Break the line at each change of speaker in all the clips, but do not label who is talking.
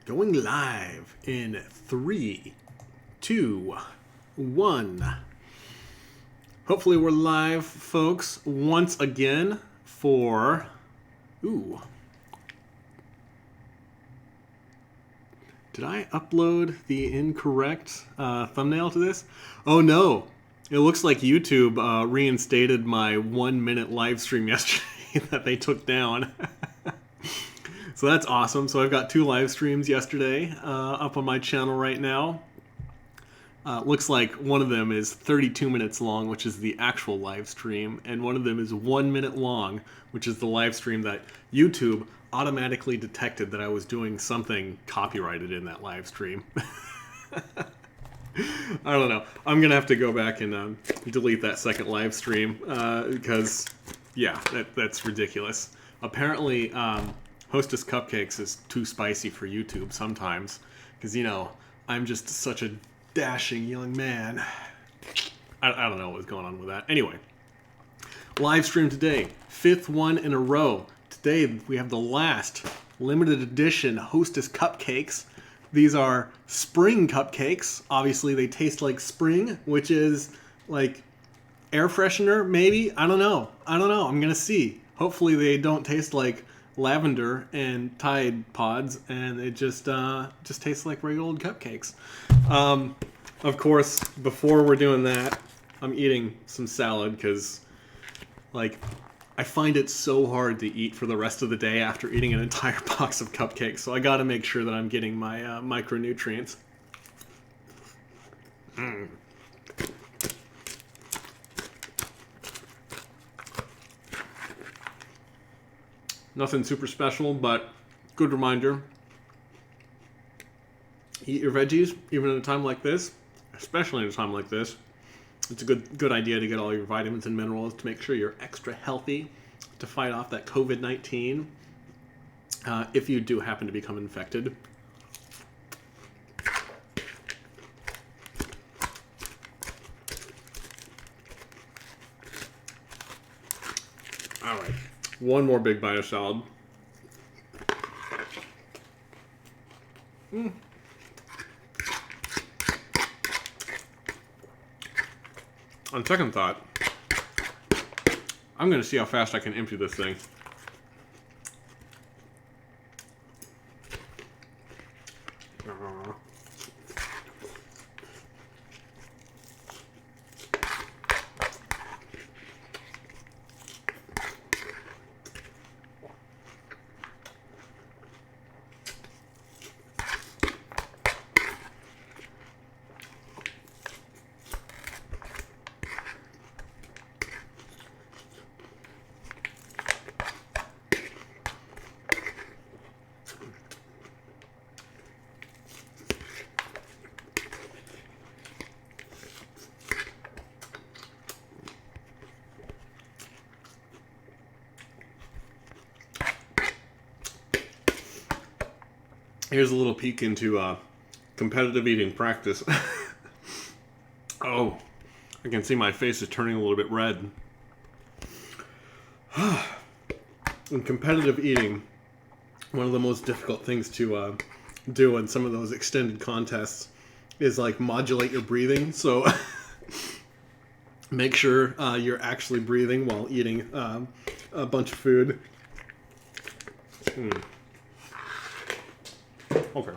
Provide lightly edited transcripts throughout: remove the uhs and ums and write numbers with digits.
Going live in 3, 2, 1. Hopefully we're live, folks, once again for... Ooh. Did I upload the incorrect thumbnail to this? Oh no! It looks like YouTube reinstated my 1-minute live stream yesterday that they took down. So that's awesome. So I've got 2 live streams yesterday up on my channel right now. Looks like one of them is 32 minutes long, which is the actual live stream, and one of them is 1 minute long, which is the live stream that YouTube automatically detected that I was doing something copyrighted in that live stream. I don't know. I'm going to have to go back and delete that second live stream because, yeah, that's ridiculous. Apparently, Hostess Cupcakes is too spicy for YouTube sometimes because, you know, I'm just such a dashing young man. I don't know what was going on with that. Anyway, live stream today, 5th one in a row. Today we have the last limited edition Hostess Cupcakes. These are spring cupcakes. Obviously they taste like spring, which is like air freshener maybe. I don't know. I'm gonna see. Hopefully they don't taste like lavender and Tide Pods, and it just tastes like regular old cupcakes. Of course, before we're doing that, I'm eating some salad because, like, I find it so hard to eat for the rest of the day after eating an entire box of cupcakes. So I got to make sure that I'm getting my micronutrients. Nothing super special, but good reminder. Eat your veggies, even at a time like this, especially at a time like this. It's a good idea to get all your vitamins and minerals to make sure you're extra healthy to fight off that COVID-19 if you do happen to become infected. All right, one more big bite of salad. On second thought, I'm going to see how fast I can empty this thing. Here's a little peek into competitive eating practice. Oh, I can see my face is turning a little bit red. In competitive eating, one of the most difficult things to do in some of those extended contests is like modulate your breathing. So make sure you're actually breathing while eating a bunch of food. Okay.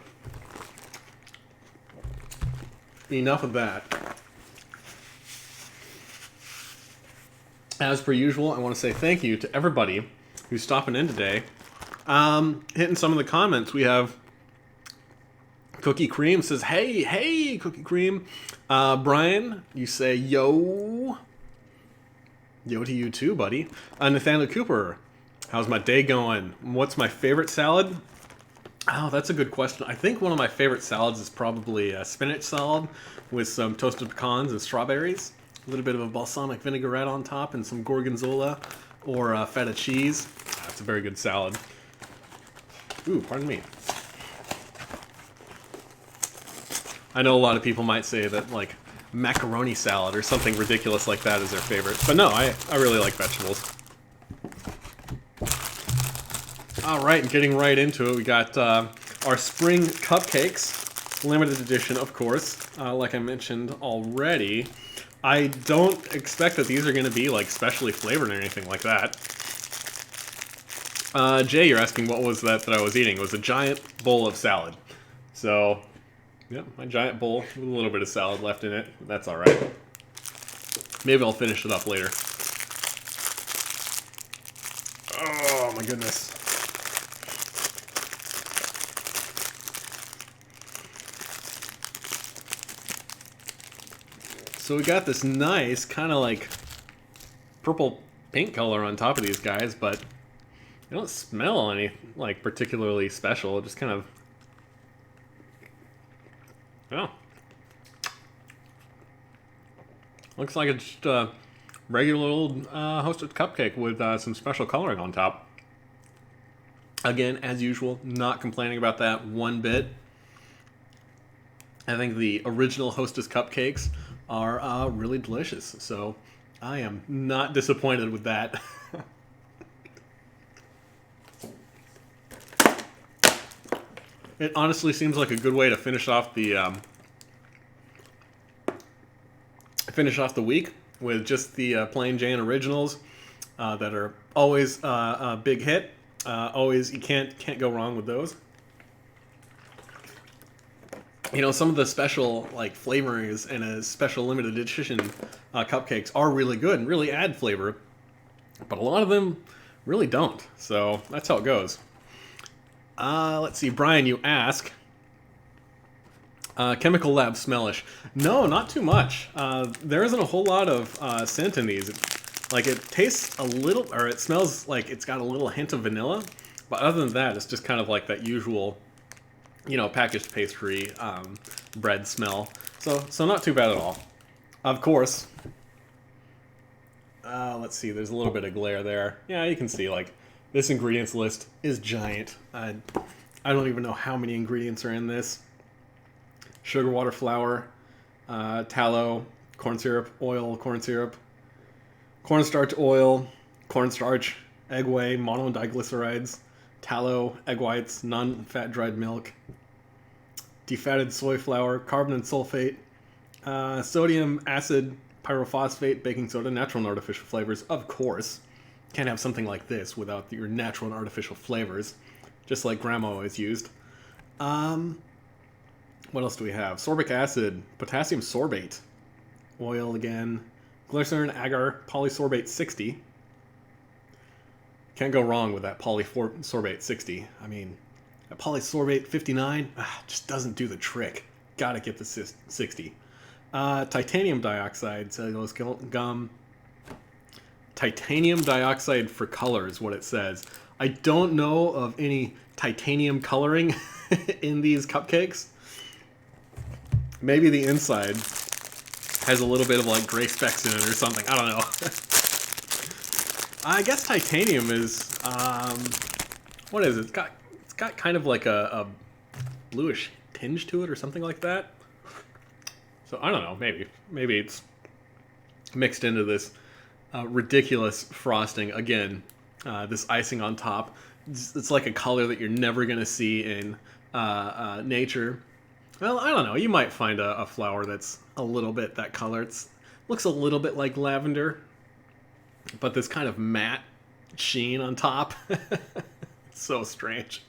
Enough of that. As per usual, I want to say thank you to everybody who's stopping in today. Hitting some of the comments. We have Cookie Cream says, hey, Cookie Cream. Brian, you say, yo. Yo to you too, buddy. Nathaniel Cooper, how's my day going? What's my favorite salad? Oh, that's a good question. I think one of my favorite salads is probably a spinach salad with some toasted pecans and strawberries. A little bit of a balsamic vinaigrette on top and some gorgonzola or feta cheese. That's a very good salad. Ooh, pardon me. I know a lot of people might say that, like, macaroni salad or something ridiculous like that is their favorite. But no, I really like vegetables. All right, getting right into it, we got our spring cupcakes, limited edition, of course, like I mentioned already. I don't expect that these are going to be like specially flavored or anything like that. Jay, you're asking what was that I was eating. It was a giant bowl of salad. So, yeah, my giant bowl with a little bit of salad left in it. That's all right. Maybe I'll finish it up later. Oh my goodness. So we got this nice kind of like purple paint color on top of these guys, but they don't smell any like particularly special. It just kind of, oh, looks like it's just a regular old Hostess cupcake with some special coloring on top. Again, as usual, not complaining about that one bit. I think the original Hostess cupcakes are really delicious, so I am not disappointed with that. It honestly seems like a good way to finish off the week with just the plain Jane originals that are always a big hit. Always, you can't go wrong with those. You know, some of the special like flavorings in a special limited edition cupcakes are really good and really add flavor, but a lot of them really don't. So that's how it goes. Let's see, Brian, you ask, Chemical Lab smellish. No, not too much. There isn't a whole lot of scent in these. Like, it tastes a little, or it smells like it's got a little hint of vanilla, but other than that, it's just kind of like that usual, you know, packaged pastry bread smell. So not too bad at all. Of course, let's see, there's a little bit of glare there. Yeah, you can see, like, this ingredients list is giant. I don't even know how many ingredients are in this. Sugar, water, flour, tallow, corn syrup, oil, cornstarch, oil, cornstarch, egg whey, mono and diglycerides, tallow, egg whites, non-fat dried milk, defatted soy flour, carbon and sulfate, sodium, acid, pyrophosphate, baking soda, natural and artificial flavors. Of course, can't have something like this without your natural and artificial flavors, just like Grandma always used. What else do we have? Sorbic acid, potassium sorbate, oil again, glycerin, agar, polysorbate 60. Can't go wrong with that polysorbate 60. I mean, that polysorbate 59 just doesn't do the trick. Gotta get the 60. Titanium dioxide, cellulose gum. Titanium dioxide for color is what it says. I don't know of any titanium coloring in these cupcakes. Maybe the inside has a little bit of like gray specks in it or something. I don't know. I guess titanium is, what is it? It's got kind of like a bluish tinge to it or something like that. So I don't know, maybe it's mixed into this ridiculous frosting. Again, this icing on top. It's like a color that you're never going to see in nature. Well, I don't know. You might find a flower that's a little bit that color. It looks a little bit like lavender, but this kind of matte sheen on top. It's so strange.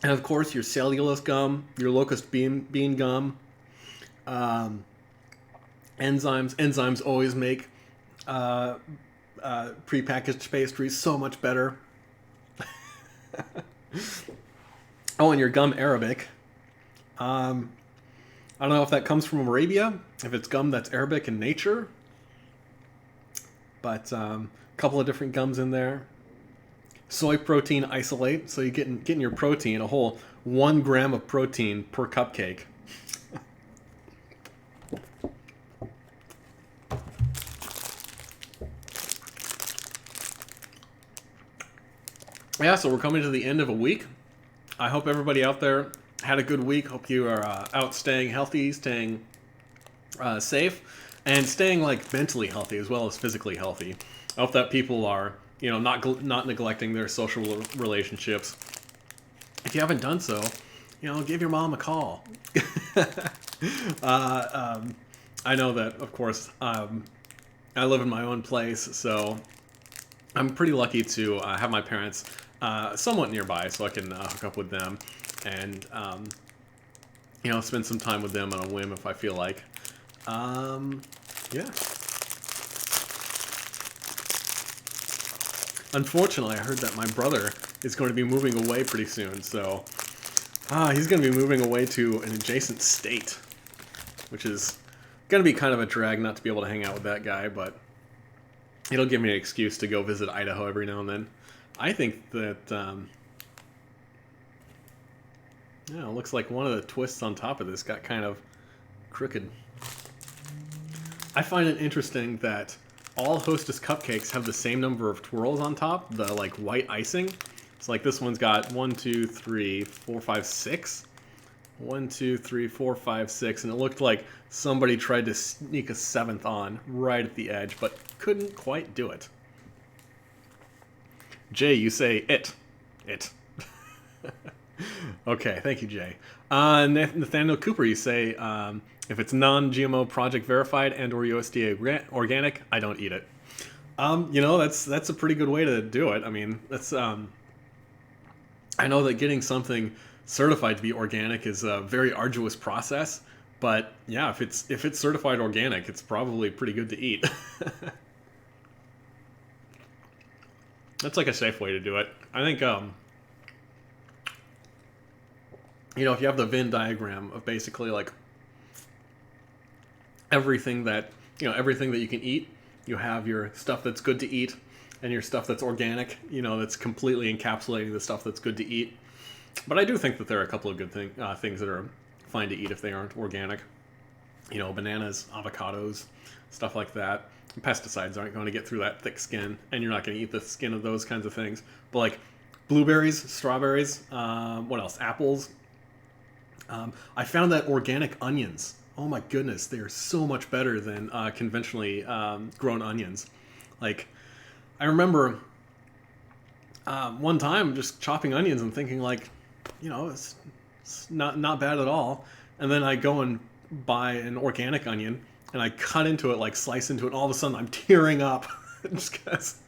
And of course, your cellulose gum, your locust bean gum, enzymes. Enzymes always make prepackaged pastries so much better. Oh, and your gum Arabic. I don't know if that comes from Arabia, if it's gum that's Arabic in nature, but a couple of different gums in there. Soy protein isolate, so you're getting your protein, a whole 1 gram of protein per cupcake. Yeah, so we're coming to the end of a week. I hope everybody out there had a good week. Hope you are out staying healthy, staying safe, and staying like mentally healthy as well as physically healthy. I hope that people are, not neglecting their social relationships. If you haven't done so, give your mom a call. I know that, of course, I live in my own place, so I'm pretty lucky to have my parents somewhat nearby, so I can hook up with them and spend some time with them on a whim if I feel like. Yeah. Unfortunately, I heard that my brother is going to be moving away pretty soon, so he's going to be moving away to an adjacent state, which is going to be kind of a drag not to be able to hang out with that guy, but it'll give me an excuse to go visit Idaho every now and then. I think that, it looks like one of the twists on top of this got kind of crooked. I find it interesting that all Hostess cupcakes have the same number of twirls on top, the like white icing. It's like this one's got 1, 2, 3, 4, 5, 6. 1, 2, 3, 4, 5, 6, and it looked like somebody tried to sneak a 7th on right at the edge, but couldn't quite do it. Jay, you say it. Okay, thank you, Jay. Nathaniel Cooper, you say, if it's non-GMO project verified and or USDA organic, I don't eat it. That's a pretty good way to do it. I mean, that's I know that getting something certified to be organic is a very arduous process, but yeah, if it's certified organic, it's probably pretty good to eat. That's like a safe way to do it. I think if you have the Venn diagram of basically like everything that you can eat, you have your stuff that's good to eat and your stuff that's organic, that's completely encapsulating the stuff that's good to eat. But I do think that there are a couple of good things that are fine to eat if they aren't organic. Bananas, avocados, stuff like that. Pesticides aren't going to get through that thick skin, and you're not going to eat the skin of those kinds of things. But like blueberries, strawberries, what else? Apples. I found that organic onions, oh my goodness, they are so much better than conventionally grown onions. Like, I remember one time just chopping onions and thinking like, it's not bad at all. And then I go and buy an organic onion and I cut into it, like slice into it, and all of a sudden I'm tearing up just because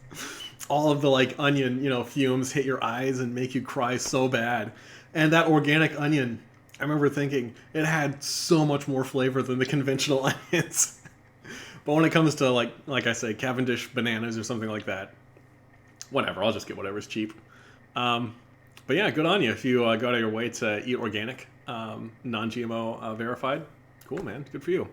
all of the like onion, fumes hit your eyes and make you cry so bad. And that organic onion, I remember thinking it had so much more flavor than the conventional onions. But when it comes to like I say, Cavendish bananas or something like that, whatever, I'll just get whatever's cheap. But yeah, good on you if you go out of your way to eat organic, non-GMO verified. Cool, man. Good for you.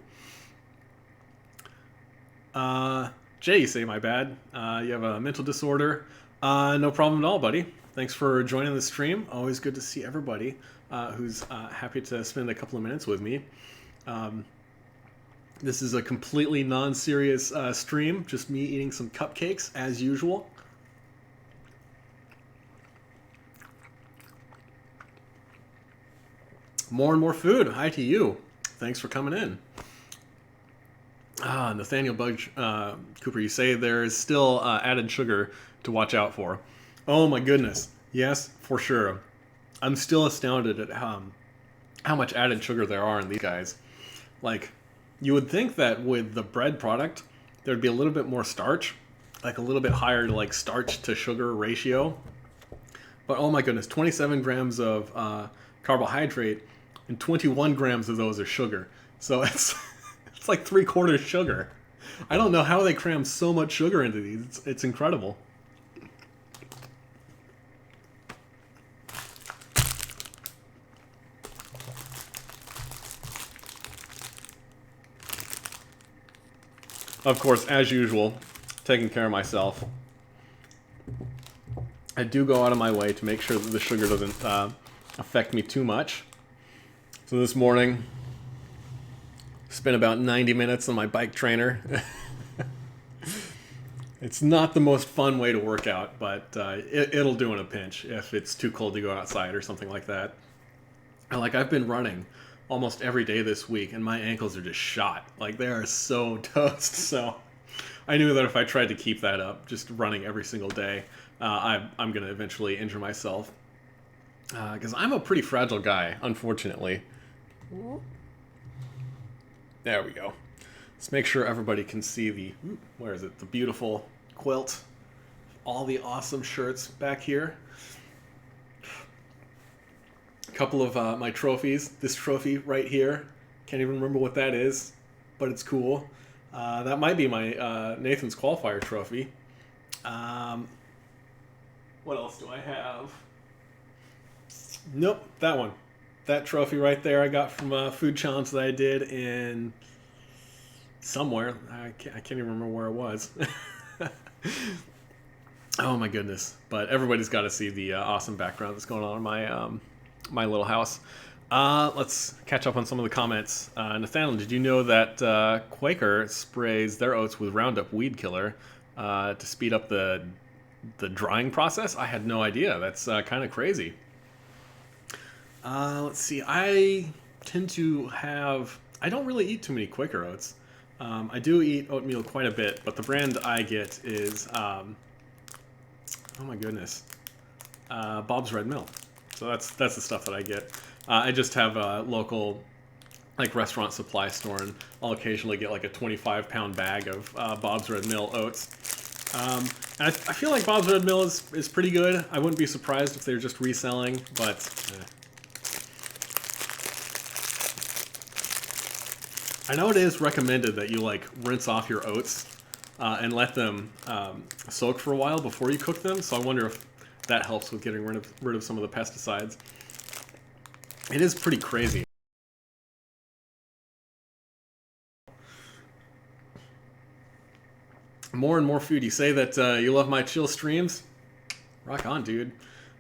Jay, you say my bad. You have a mental disorder. No problem at all, buddy. Thanks for joining the stream. Always good to see everybody who's happy to spend a couple of minutes with me. This is a completely non-serious stream, just me eating some cupcakes as usual. More and more food. Hi to you. Thanks for coming in. Nathaniel Cooper, you say there is still added sugar to watch out for. Oh my goodness. Yes, for sure. I'm still astounded at how much added sugar there are in these guys. Like, you would think that with the bread product, there'd be a little bit more starch, like a little bit higher like starch to sugar ratio. But oh my goodness, 27 grams of carbohydrate and 21 grams of those are sugar. So it's like 3/4 sugar. I don't know how they cram so much sugar into these. It's incredible. Of course, as usual, taking care of myself. I do go out of my way to make sure that the sugar doesn't affect me too much. So this morning, spent about 90 minutes on my bike trainer. It's not the most fun way to work out, but it'll do in a pinch if it's too cold to go outside or something like that. And like, I've been running almost every day this week, and my ankles are just shot. Like, they are so toast. So I knew that if I tried to keep that up, just running every single day, I'm going to eventually injure myself. Because I'm a pretty fragile guy, unfortunately. There we go. Let's make sure everybody can see the, where is it? The beautiful quilt. All the awesome shirts back here. A couple of my trophies. This trophy right here. Can't even remember what that is, but it's cool. That might be my Nathan's Qualifier trophy. What else do I have? Nope, that one. That trophy right there I got from a food challenge that I did in somewhere. I can't even remember where it was. Oh my goodness. But everybody's got to see the awesome background that's going on in my my little house. Let's catch up on some of the comments. Nathaniel, did you know that Quaker sprays their oats with Roundup weed killer to speed up the drying process? I had no idea. That's kind of crazy. Let's see. I tend to have... I don't really eat too many Quaker oats. I do eat oatmeal quite a bit, but the brand I get is... oh my goodness. Bob's Red Mill. So that's the stuff that I get. I just have a local like restaurant supply store, and I'll occasionally get like a 25-pound bag of Bob's Red Mill oats. And I feel like Bob's Red Mill is pretty good. I wouldn't be surprised if they're just reselling, but... I know it is recommended that you like rinse off your oats and let them soak for a while before you cook them. So I wonder if that helps with getting rid of some of the pesticides. It is pretty crazy. More and more food. You say that you love my chill streams. Rock on, dude.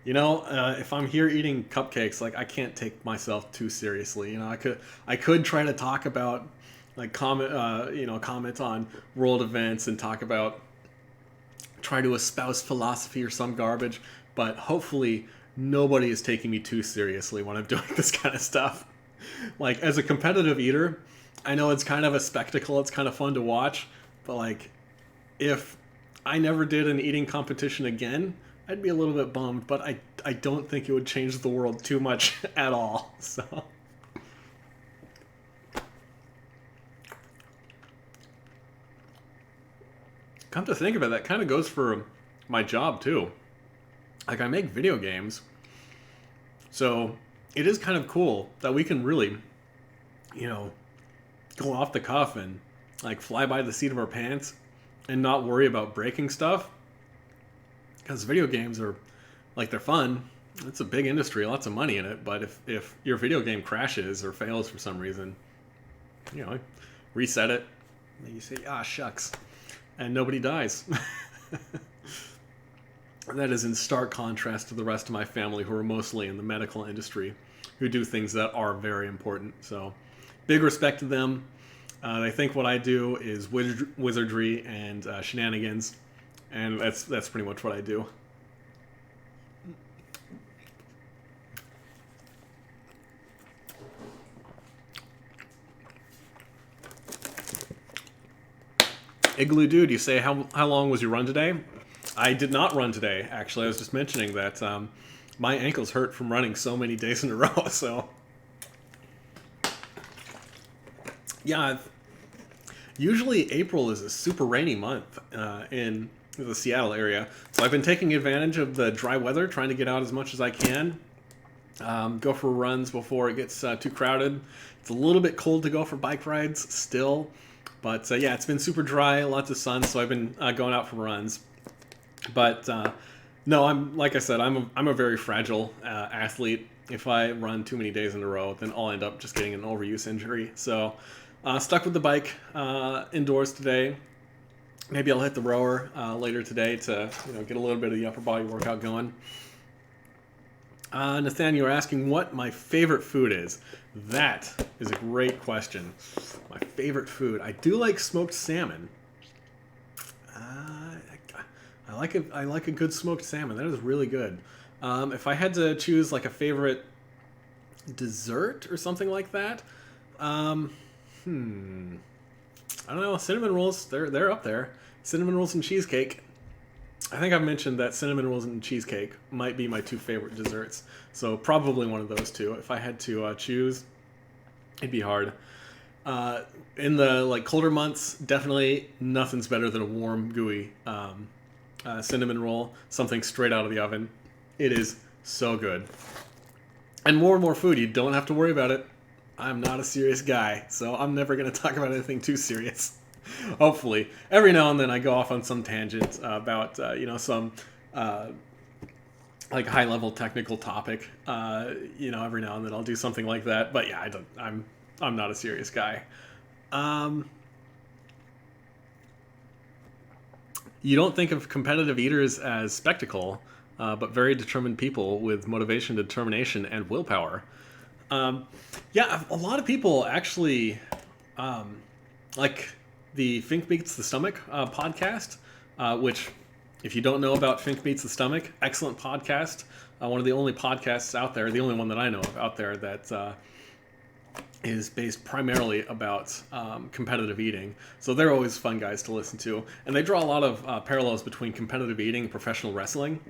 You know, if I'm here eating cupcakes, like I can't take myself too seriously. You know, I could try to talk about, like comment on world events and try to espouse philosophy or some garbage. But hopefully nobody is taking me too seriously when I'm doing this kind of stuff. Like, as a competitive eater, I know it's kind of a spectacle. It's kind of fun to watch. But like, if I never did an eating competition again, I'd be a little bit bummed, but I don't think it would change the world too much at all. So, come to think of it, that kind of goes for my job too. Like, I make video games, so it is kind of cool that we can really, you know, go off the cuff and like fly by the seat of our pants and not worry about breaking stuff. Because video games are, like, they're fun. It's a big industry, lots of money in it. But if your video game crashes or fails for some reason, you know, reset it. And you say, ah, shucks. And nobody dies. That is in stark contrast to the rest of my family, who are mostly in the medical industry, who do things that are very important. So, big respect to them. They think what I do is wizardry and shenanigans. And that's pretty much what I do. Igloo Dude, you say, how long was your run today? I did not run today, actually. I was just mentioning that my ankles hurt from running so many days in a row, so... Yeah, usually April is a super rainy month in the Seattle area. So I've been taking advantage of the dry weather, trying to get out as much as I can. Go for runs before it gets too crowded. It's a little bit cold to go for bike rides still. But yeah, it's been super dry, lots of sun, so I've been going out for runs. But no, like I said, I'm a very fragile athlete. If I run too many days in a row, then I'll end up just getting an overuse injury. So stuck with the bike indoors today. Maybe I'll hit the rower later today to get a little bit of the upper body workout going. Nathan, you're asking what my favorite food is. That is a great question. My favorite food. I do like smoked salmon. I like a good smoked salmon. That is really good. If I had to choose like a favorite dessert or something like that. I don't know. Cinnamon rolls, they're up there. Cinnamon rolls and cheesecake. I think I've mentioned that cinnamon rolls and cheesecake might be my two favorite desserts. So probably one of those two. If I had to choose, it'd be hard. In the like colder months, definitely nothing's better than a warm, gooey cinnamon roll. Something straight out of the oven. It is so good. And more food. You don't have to worry about it. I'm not a serious guy, so I'm never going to talk about anything too serious. Hopefully. Every now and then I go off on some tangent about, some like high-level technical topic. Every now and then I'll do something like that. But yeah, I'm not a serious guy. You don't think of competitive eaters as spectacle, but very determined people with motivation, determination, and willpower. A lot of people actually like the Fink Meets the Stomach podcast, which, if you don't know about Fink Meets the Stomach, excellent podcast. One of the only podcasts out there, the only one that I know of out there that is based primarily about competitive eating. So they're always fun guys to listen to. And they draw a lot of parallels between competitive eating and professional wrestling,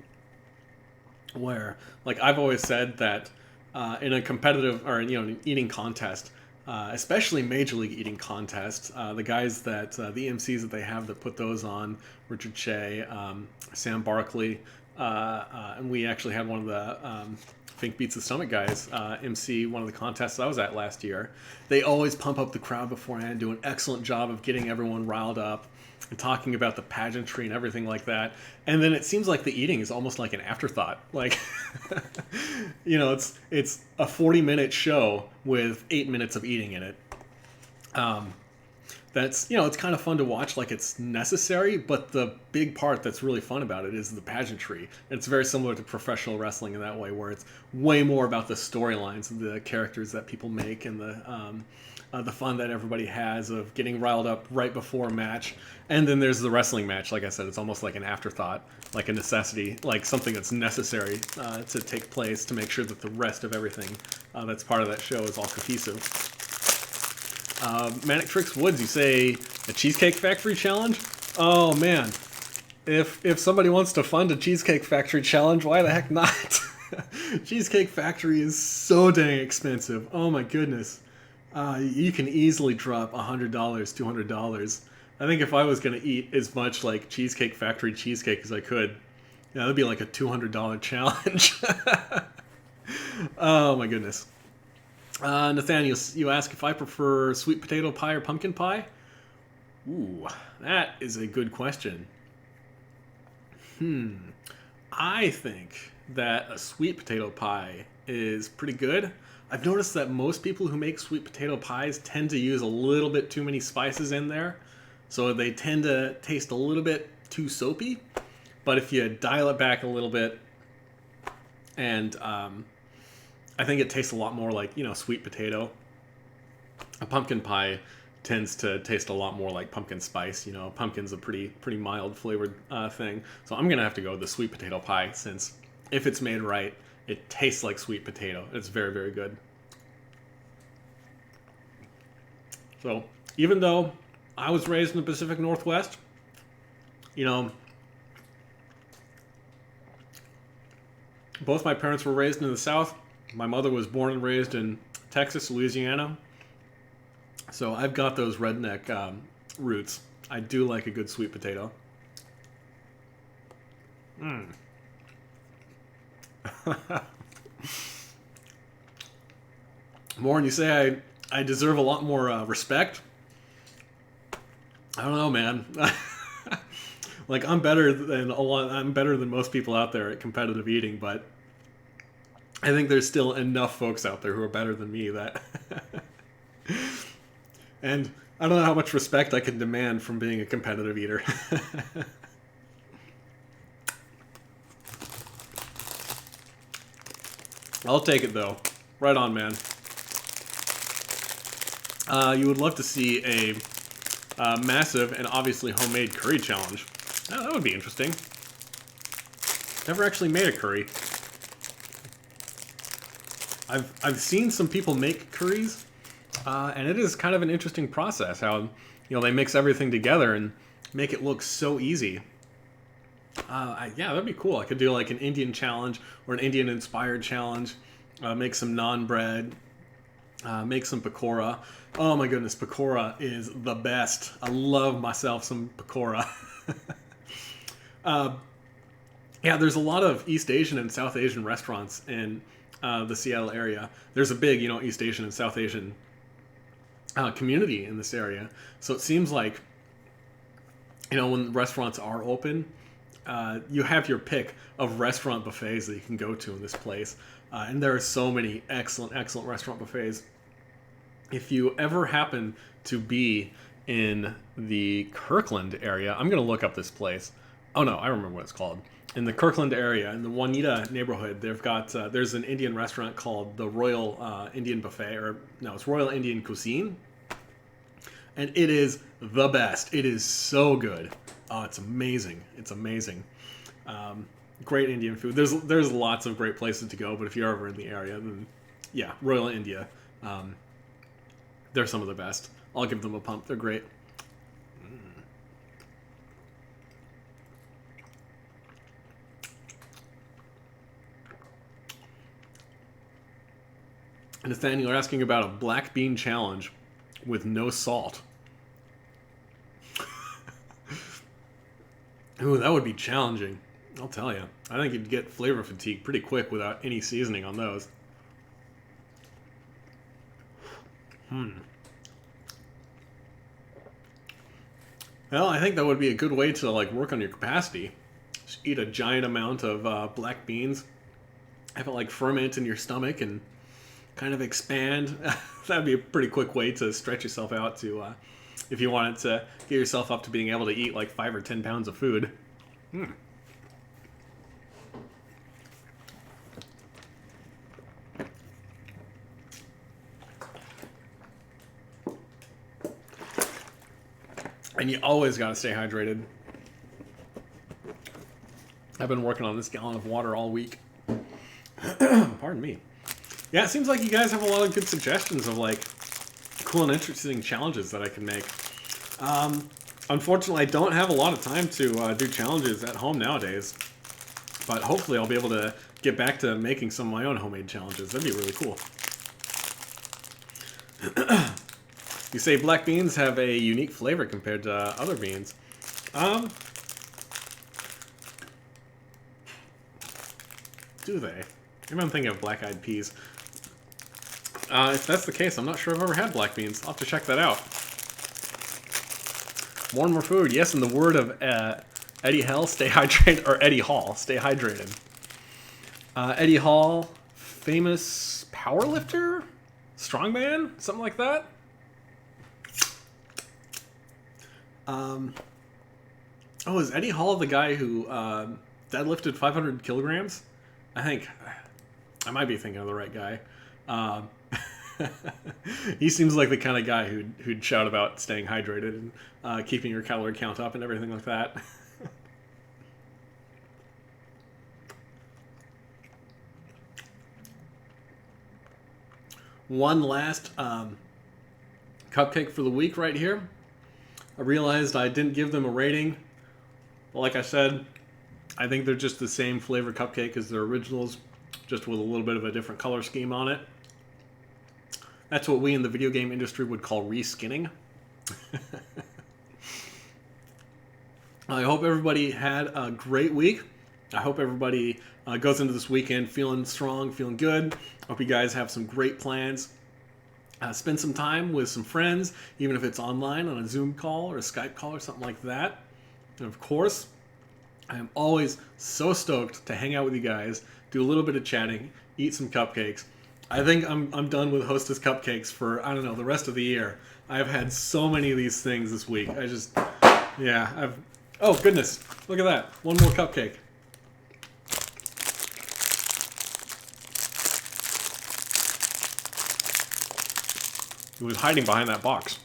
where, like, I've always said that in a competitive or an eating contest, especially major league eating contests, the guys that the MCs that they have that put those on, Richard Shea, Sam Barkley, and we actually had one of the Fink Beats the Stomach guys MC one of the contests I was at last year. They always pump up the crowd beforehand, do an excellent job of getting everyone riled up and talking about the pageantry and everything like that. And then it seems like the eating is almost like an afterthought. Like, it's a 40-minute show with 8 minutes of eating in it. That's, it's kind of fun to watch, like it's necessary, but the big part that's really fun about it is the pageantry. And it's very similar to professional wrestling in that way, where it's way more about the storylines and the characters that people make and the fun that everybody has of getting riled up right before a match. And then there's the wrestling match. Like I said, it's almost like an afterthought, like a necessity, like something that's necessary to take place to make sure that the rest of everything that's part of that show is all cohesive. Manic Tricks Woods, you say a Cheesecake Factory challenge? Oh man, if somebody wants to fund a Cheesecake Factory challenge, why the heck not? Cheesecake Factory is so dang expensive. Oh my goodness. You can easily drop $100, $200. I think if I was going to eat as much like Cheesecake Factory cheesecake as I could, that would be like a $200 challenge. Oh my goodness. Nathaniel, you ask if I prefer sweet potato pie or pumpkin pie? Ooh, that is a good question. I think that a sweet potato pie is pretty good. I've noticed that most people who make sweet potato pies tend to use a little bit too many spices in there. So they tend to taste a little bit too soapy. But if you dial it back a little bit, and I think it tastes a lot more like, sweet potato. A pumpkin pie tends to taste a lot more like pumpkin spice. Pumpkin's a pretty mild flavored thing. So I'm going to have to go with the sweet potato pie, since if it's made right, it tastes like sweet potato. It's very, very good. So even though I was raised in the Pacific Northwest, both my parents were raised in the South. My mother was born and raised in Texas, Louisiana. So I've got those redneck roots. I do like a good sweet potato. Warren, you say I deserve a lot more respect? I don't know, man. Like, I'm better than most people out there at competitive eating, but I think there's still enough folks out there who are better than me that and I don't know how much respect I can demand from being a competitive eater. I'll take it though. Right on, man. You would love to see a massive and obviously homemade curry challenge. Oh, that would be interesting. Never actually made a curry. I've seen some people make curries, and it is kind of an interesting process how they mix everything together and make it look so easy. Yeah, that'd be cool. I could do like an Indian challenge or an Indian inspired challenge. Make some naan bread. Make some pakora. Oh my goodness, pakora is the best. I love myself some pakora. Yeah, there's a lot of East Asian and South Asian restaurants in the Seattle area. There's a big, East Asian and South Asian community in this area. So it seems like, when restaurants are open, you have your pick of restaurant buffets that you can go to in this place. And there are so many excellent, excellent restaurant buffets. If you ever happen to be in the Kirkland area, I'm going to look up this place. Oh no, I remember what it's called. In the Kirkland area, in the Juanita neighborhood, they've got there's an Indian restaurant called the Royal Indian Buffet, or no, it's Royal Indian Cuisine, and it is the best. It is so good. Oh, it's amazing. It's amazing. Great Indian food. There's lots of great places to go, but if you're ever in the area, then yeah, Royal India. They're some of the best. I'll give them a pump. They're great. Nathaniel, you're asking about a black bean challenge with no salt. Ooh, that would be challenging. I'll tell you. I think you'd get flavor fatigue pretty quick without any seasoning on those. Well, I think that would be a good way to work on your capacity. Just eat a giant amount of black beans, have it ferment in your stomach and kind of expand. That'd be a pretty quick way to stretch yourself out to, if you wanted to get yourself up to being able to eat 5 or 10 pounds of food. And you always got to stay hydrated. I've been working on this gallon of water all week. Pardon me. Yeah, it seems like you guys have a lot of good suggestions of cool and interesting challenges that I can make. Unfortunately, I don't have a lot of time to do challenges at home nowadays. But hopefully I'll be able to get back to making some of my own homemade challenges. That'd be really cool. You say black beans have a unique flavor compared to other beans. Do they? Maybe I'm thinking of black-eyed peas. If that's the case, I'm not sure I've ever had black beans. I'll have to check that out. More and more food. Yes, in the word of Eddie Hall, stay hydrated. Or Eddie Hall, stay hydrated. Eddie Hall, famous powerlifter? Strongman? Something like that? Oh, is Eddie Hall the guy who deadlifted 500 kilograms? I think I might be thinking of the right guy. He seems like the kind of guy who'd shout about staying hydrated and keeping your calorie count up and everything like that. One last cupcake for the week right here. I realized I didn't give them a rating. Like I said, I think they're just the same flavor cupcake as their originals, just with a little bit of a different color scheme on it. That's what we in the video game industry would call reskinning. I hope everybody had a great week. I hope everybody goes into this weekend feeling strong, feeling good. I hope you guys have some great plans. Spend some time with some friends, even if it's online on a Zoom call or a Skype call or something like that. And of course, I am always so stoked to hang out with you guys, do a little bit of chatting, eat some cupcakes. I think I'm done with Hostess cupcakes for, I don't know, the rest of the year. I've had so many of these things this week. Oh goodness, look at that. One more cupcake. It was hiding behind that box.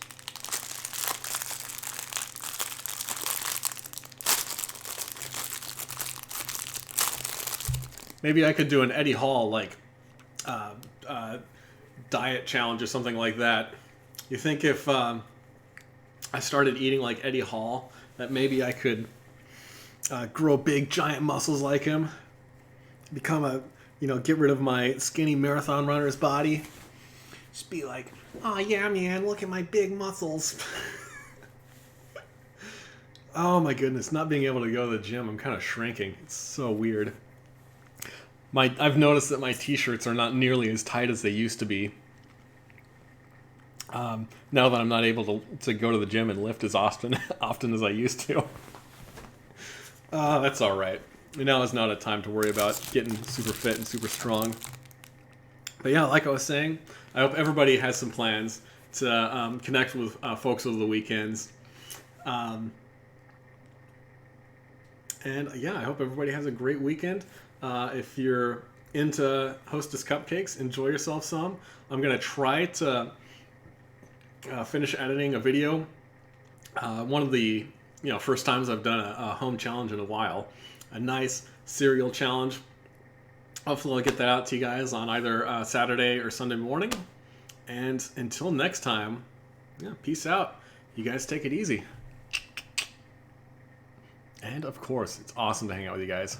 Maybe I could do an Eddie Hall diet challenge or something like that. You think if I started eating like Eddie Hall, that maybe I could grow big giant muscles like him, become a, get rid of my skinny marathon runner's body, just be like, oh yeah man, look at my big muscles. Oh my goodness, not being able to go to the gym, I'm kind of shrinking. It's so weird. I've noticed that my t-shirts are not nearly as tight as they used to be. Now that I'm not able to go to the gym and lift as often as I used to. That's all right. Now is not a time to worry about getting super fit and super strong. But yeah, like I was saying, I hope everybody has some plans to connect with folks over the weekends. And yeah, I hope everybody has a great weekend. If you're into Hostess Cupcakes, enjoy yourself some. I'm going to try to finish editing a video. One of the first times I've done a home challenge in a while. A nice cereal challenge. Hopefully I'll get that out to you guys on either Saturday or Sunday morning. And until next time, peace out. You guys take it easy. And of course, it's awesome to hang out with you guys.